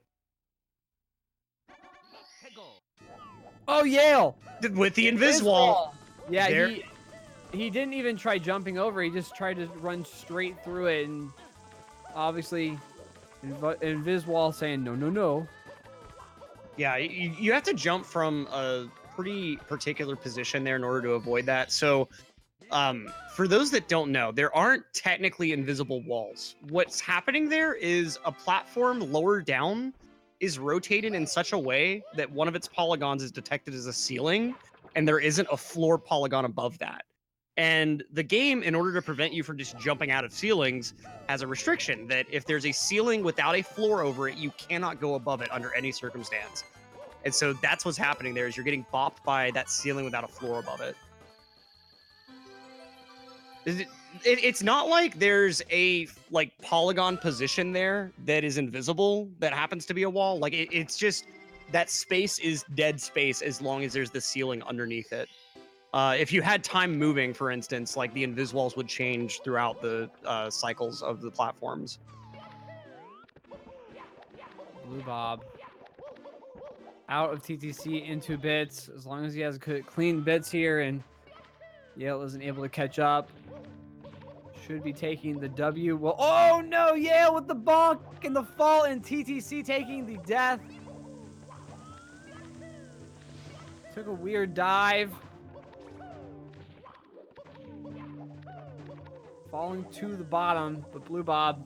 B: Oh, Yale!
A: With the invis wall.
B: Yeah,
A: there.
B: He didn't even try jumping over. He just tried to run straight through it, and obviously invis wall saying no, no, no.
A: Yeah, you have to jump from a pretty particular position there in order to avoid that. So for those that don't know, there aren't technically invisible walls. What's happening there is a platform lower down is rotated in such a way that one of its polygons is detected as a ceiling, and there isn't a floor polygon above that. And the game, in order to prevent you from just jumping out of ceilings, has a restriction that if there's a ceiling without a floor over it, you cannot go above it under any circumstance. And so that's what's happening there, is you're getting bopped by that ceiling without a floor above it. It's not like there's a polygon position there that is invisible that happens to be a wall. Like it's just that space is dead space as long as there's the ceiling underneath it. If you had time moving, for instance, like the invis walls would change throughout the cycles of the platforms.
B: BlueBob out of TTC into bits. As long as he has clean bits here and Yale isn't able to catch up, should be taking the W. Well, oh no, Yale with the bonk and the fall, and TTC taking the death. Took a weird dive. Falling to the bottom, but BlueBob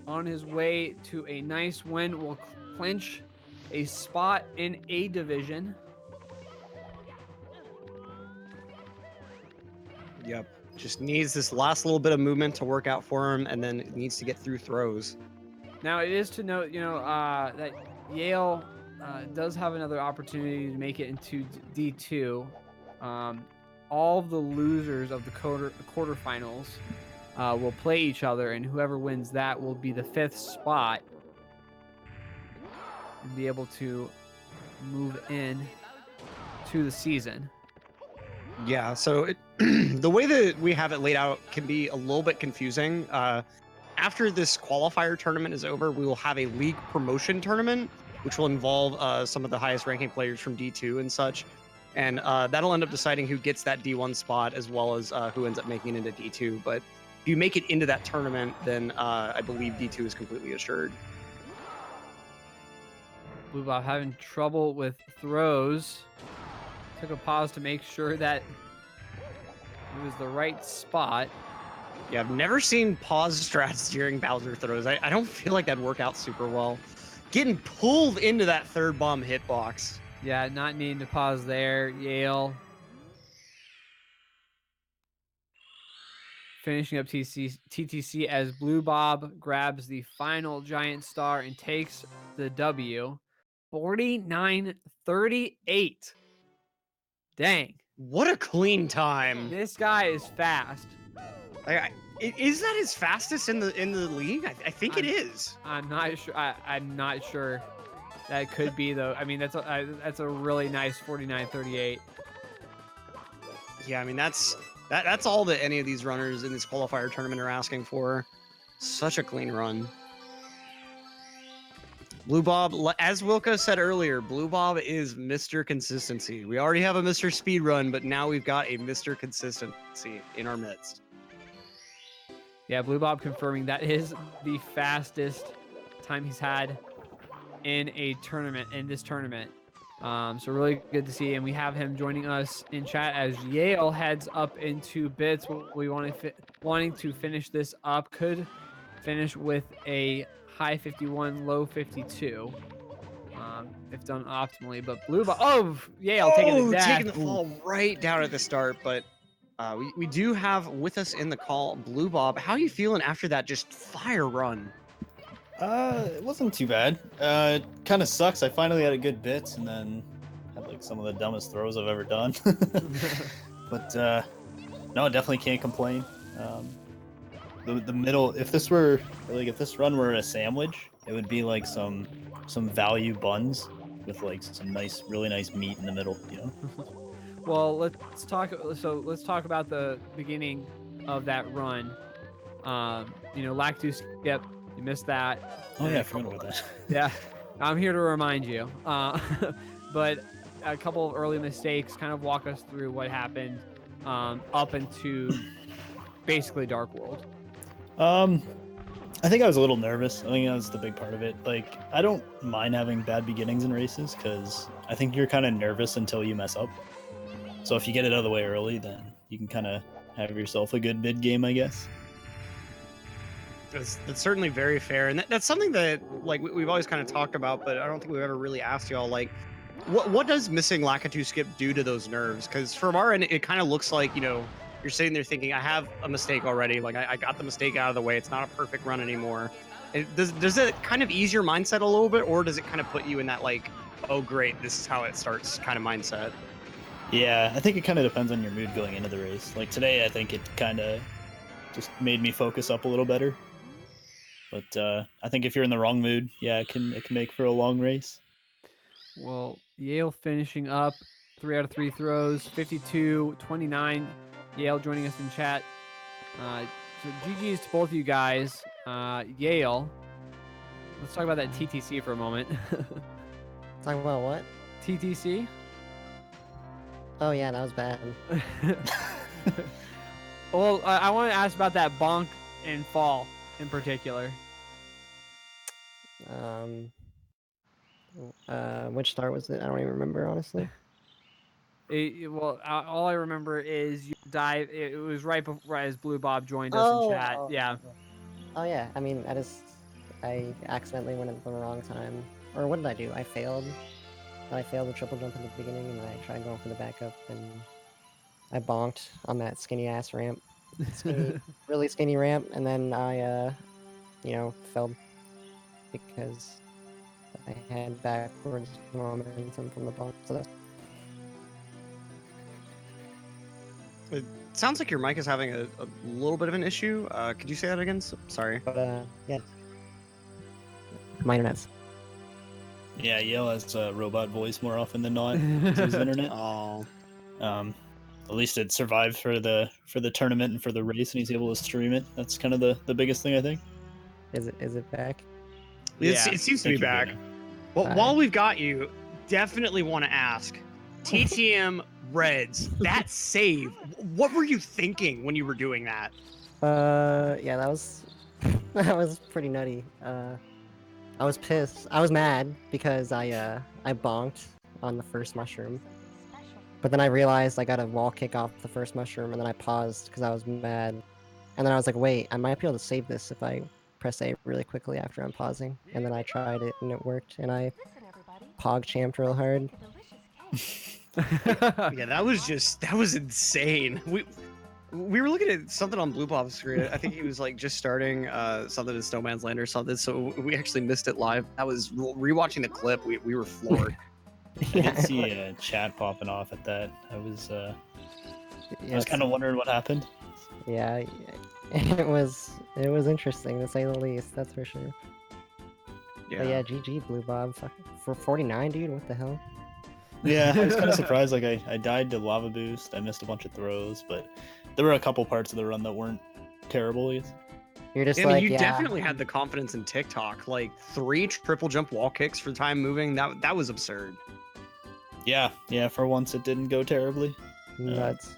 B: on his way to a nice win will clinch a spot in A division.
A: Yep. Just needs this last little bit of movement to work out for him, and then it needs to get through throws.
B: Now, it is to note, that Yale does have another opportunity to make it into D2. All of the losers of the quarterfinals will play each other, and whoever wins that will be the 5th spot and be able to move in to the season.
A: Yeah, so the way that we have it laid out can be a little bit confusing. After this qualifier tournament is over, we will have a league promotion tournament, which will involve some of the highest ranking players from D2 and such. And that'll end up deciding who gets that D1 spot, as well as who ends up making it into D2. But if you make it into that tournament, then I believe D2 is completely assured.
B: BlueBob having trouble with throws. Took a pause to make sure that it was the right spot.
A: Yeah, I've never seen pause strats during Bowser throws. I don't feel like that'd work out super well. Getting pulled into that third bomb hitbox.
B: Yeah, not needing to pause there. Yale finishing up TTC as BlueBob grabs the final giant star and takes the W. 49-38. Dang.
A: What a clean time.
B: This guy is fast.
A: Is that his fastest in the league? I think it is.
B: I'm not sure. I'm not sure. That could be though. I mean, that's a really nice 49-38.
A: Yeah, I mean that's all that any of these runners in this qualifier tournament are asking for. Such a clean run. BlueBob, as Wilco said earlier, BlueBob is Mr. Consistency. We already have a Mr. Speedrun, but now we've got a Mr. Consistency in our midst.
B: Yeah, BlueBob confirming that is the fastest time he's had in this tournament. So really good to see, and we have him joining us in chat as Yale heads up into bits. We wanting to finish this up, could finish with a high 51, low 52, if done optimally. But BlueBob, Yale taking
A: the fall right down at the start. But we do have with us in the call BlueBob. How are you feeling after that just fire run?
C: It wasn't too bad. It kind of sucks. I finally had a good bit, and then had like some of the dumbest throws I've ever done. But no, definitely can't complain. The middle. If this run were a sandwich, it would be like some value buns with like some really nice meat in the middle. You know.
B: Well, let's talk about the beginning of that run. Lactu skip. You missed that.
C: Oh yeah, I forgot about that.
B: Yeah, I'm here to remind you. But a couple of early mistakes. Kind of walk us through what happened up into basically Dark World.
C: I think I was a little nervous. I think that was the big part of it. Like, I don't mind having bad beginnings in races because I think you're kind of nervous until you mess up. So if you get it out of the way early, then you can kind of have yourself a good mid game, I guess.
A: That's certainly very fair, and that's something that like we've always kind of talked about, but I don't think we've ever really asked y'all like, what does missing Lakitu skip do to those nerves? Because from our end, it kind of looks like you're sitting there thinking, I have a mistake already, like I got the mistake out of the way. It's not a perfect run anymore. Does it kind of ease your mindset a little bit, or does it kind of put you in that like, oh great, this is how it starts kind of mindset?
C: Yeah, I think it kind of depends on your mood going into the race. Like today, I think it kind of just made me focus up a little better. But I think if you're in the wrong mood, yeah, it can make for a long race.
B: Well, Yale finishing up 3 out of 3 throws, 52-29. Yale joining us in chat. So GG's to both of you guys. Yale, let's talk about that TTC for a moment.
D: Talking about what?
B: TTC?
D: Oh yeah, that was bad.
B: Well, I want to ask about that bonk and fall in particular.
D: Which start was it? I don't even remember, honestly.
B: All I remember is you dive. It was right before as BlueBob joined us in chat. Yeah.
D: Oh yeah. I mean, I accidentally went at the wrong time. Or what did I do? I failed the triple jump in the beginning, and I tried going for the backup, and I bonked on that skinny ass ramp, really skinny ramp, and then I, fell because I had backwards momentum from the bonk. So that's...
A: It sounds like your mic is having a little bit of an issue. Could you say that again? Sorry.
D: But yeah, my internet's...
C: Yeah, Yale has a robot voice more often than not. His internet.
A: Oh.
C: At least it survived for the tournament and for the race, and he's able to stream it. That's kind of the biggest thing, I think.
D: Is it back?
A: Yeah, it seems to be back. Well, while we've got you, definitely want to ask, TTM Reds, that save, what were you thinking when you were doing that?
D: Yeah, that was that was pretty nutty. I was pissed. I was mad because I bonked on the first mushroom. But then I realized I got a wall kick off the first mushroom, and then I paused because I was mad. And then I was like, wait, I might be able to save this if I press A really quickly after I'm pausing. And then I tried it, and it worked, and I pog-champed real hard.
A: Yeah, that was insane. We were looking at something on BlueBob's screen. I think he was like just starting something in Snowman's Land or something. So we actually missed it live. I was rewatching the clip. We were floored.
C: I did see a chat popping off at that. I was kind of wondering what happened.
D: Yeah, it was interesting to say the least. That's for sure.
A: Yeah.
D: But yeah, GG BlueBob for 49, dude. What the hell?
C: Yeah, I was kind of surprised. Like I died to lava boost. I missed a bunch of throws, but there were a couple parts of the run that weren't terrible.
D: You're just
A: I mean,
D: like,
A: you
D: yeah.
A: definitely had the confidence in TikTok. Like 3 triple jump wall kicks for time moving. That was absurd.
C: Yeah. For once, it didn't go terribly.
D: Nuts.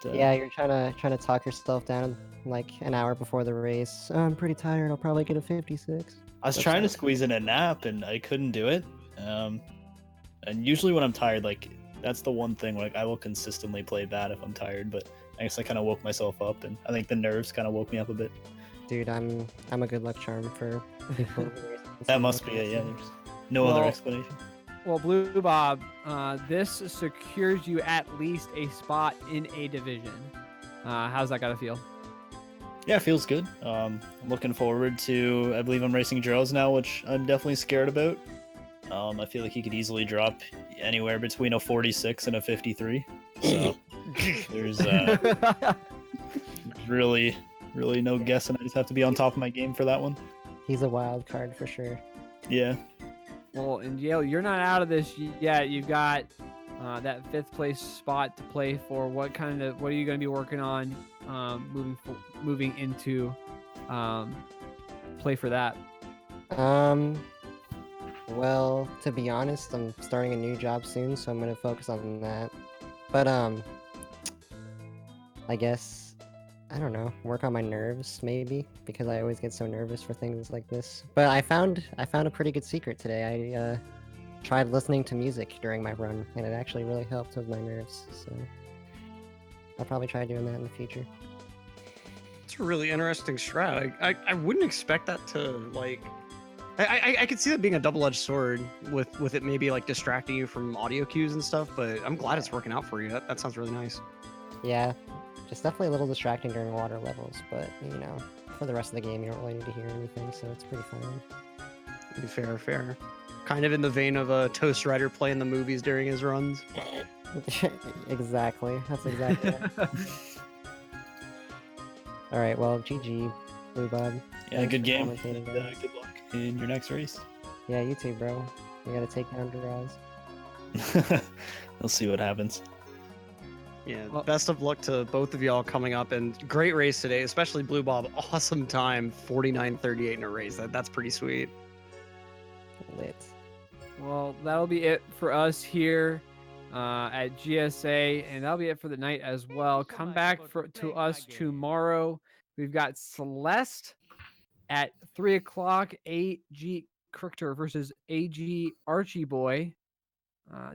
C: But,
D: yeah, you're trying to talk yourself down like an hour before the race. Oh, I'm pretty tired. I'll probably get a 56.
C: I was trying to squeeze in a nap, and I couldn't do it. And usually when I'm tired, like that's the one thing. Like I will consistently play bad if I'm tired, but I guess I kind of woke myself up, and I think the nerves kind of woke me up a bit.
D: Dude, I'm a good luck charm for people.
C: That must be it. Yeah, there's no other explanation.
B: Well, BlueBob, this secures you at least a spot in a division. How's that gotta feel?
C: Yeah, it feels good. I'm looking forward to. I believe I'm racing Drills now, which I'm definitely scared about. I feel like he could easily drop anywhere between a 46 and a 53. So there's really no guessing. I just have to be on top of my game for that one.
D: He's a wild card for sure.
C: Yeah.
B: Well, and Yale, you're not out of this yet. You've got that 5th place spot to play for. What are you going to be working on moving into play for that?
D: Well, to be honest, I'm starting a new job soon, so I'm gonna focus on that. But I guess I don't know, work on my nerves maybe, because I always get so nervous for things like this. But I found a pretty good secret today. I tried listening to music during my run, and it actually really helped with my nerves. So I'll probably try doing that in the future.
A: It's a really interesting strat. I wouldn't expect that to like. I could see that being a double-edged sword with it maybe like distracting you from audio cues and stuff, but I'm glad it's working out for you. That sounds really nice.
D: Yeah, just definitely a little distracting during water levels, but you know, for the rest of the game you don't really need to hear anything, so it's pretty fine.
A: Fair. Kind of in the vein of a Toast Rider playing the movies during his runs.
D: Exactly. That's exactly it. Alright, well, GG, BlueBob.
C: Yeah,
D: Thanks
C: good
D: for
C: game.
D: commentating, guys.
C: Good luck in your next race.
D: Yeah, you too, bro. You gotta take down Duraz.
C: We'll see what happens.
A: Yeah, best of luck to both of y'all coming up, and great race today, especially BlueBob. Awesome time, 49:38 in a race. That's pretty sweet.
D: Lit.
B: Well, that'll be it for us here at GSA, and that'll be it for the night as well. Come back to us tomorrow. We've got Celeste at 3 o'clock, AG Crichter versus AG Archie Boy.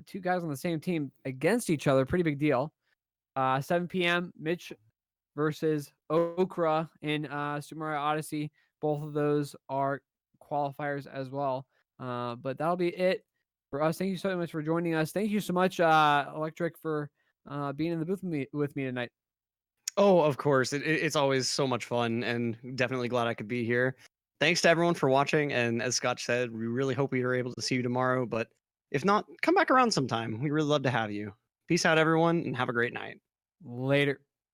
B: 2 guys on the same team against each other. Pretty big deal. 7 p.m., Mitch versus Okra in Super Mario Odyssey. Both of those are qualifiers as well. But that'll be it for us. Thank you so much for joining us. Thank you so much, Electric, for being in the booth with me tonight.
A: Oh, of course. It's always so much fun, and definitely glad I could be here. Thanks to everyone for watching, and as Scott said, we really hope we are able to see you tomorrow, but if not, come back around sometime. We'd really love to have you. Peace out, everyone, and have a great night.
B: Later.